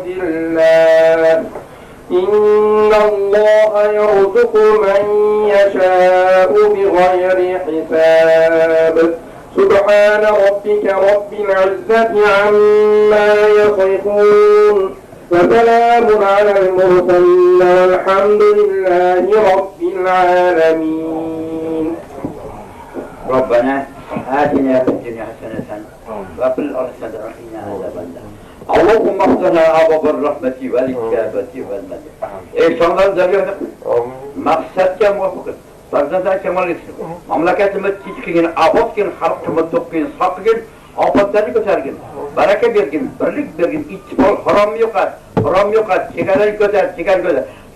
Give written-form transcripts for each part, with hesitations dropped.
عباد الله إن الله يرزق من يشاء بغير حساب سبحان ربك رب العزة عما يصفون وسلام على المرسلين والحمد لله رب العالمين ربنا آتنا في الدنيا حسنة وفي الآخرة وقنا عذاب النار اللهم افتح أبواب الرحمة والإجابة والمدد İnsanların zararı maksatga muvofiq farzandlar kamal etsin. Mamlakatimiz tinchligini, obodgin, xalqimiz to'qin, sog'gin, ofatlarni ko'targin, baraka bergin, birlik bergin, ittifoq harom yo'qot, chegaralarni ko'tar,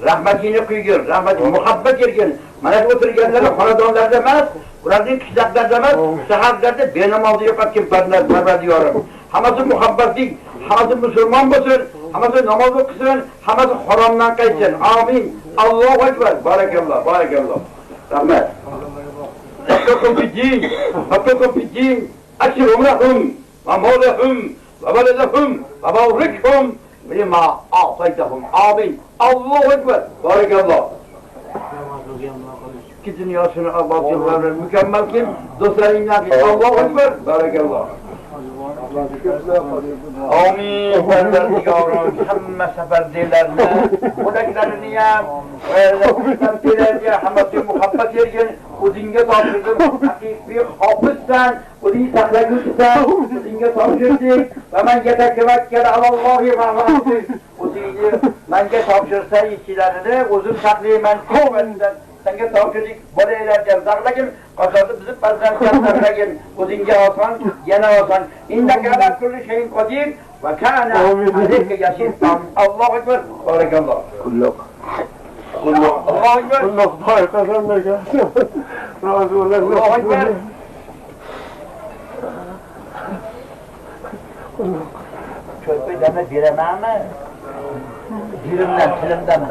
rahmatini quygin, rahmat, muhabbat bergin. Mana shu o'tirganlar xonadonlarda emas, ularning qishloqlarida emas, shaharlarda benamozda yo'qotgan Parvardigorim. Hammasi muhabbatlik, hammasi musulmon bo'lsin, hammasi namoz o'qisin, hammasi haromdan qaytsin. Amin. Allohu akbar. Barakalloh, barakalloh. Rahmat. Haqqakum fid-din, ashrum lahum wa mawlahum wa waladahum wa barikhum bima a'taytahum. Amin. Allohu akbar. Barakalloh. İki dünyasını Allah'ın mükemmel kim? Dostlarıyla Allahu ekber. Barakallah. Amin. Parvardigorim hamma safardalarni, o'laklarni ham, safardalarga hammasi muhabbat bergin, o'zingga topshirdim. Haqiqiy hofizsan, o'zing saqlaguvchisan, o'zingga topshirdik. Va men yatakavakkal alallohi va rahmatih. O'zingni menga topshirsa ishlarini o'zim saqlayman. Tavbadan senga topshirdik. Bolalarga saqlagin, qasadi bizni farzandlarga saqlagin. O'zingga oson, yana oson. Indaka ala kulli shayin qodir va kana alayka yasir. Allohu akbar. Barakalloh. Kulluq. Allohu akbar. Kulluq boy qasamlarga. Rozi bo'lar. Allohu akbar. Ko'paydan beramanmi? Dilimdan, tilimdan.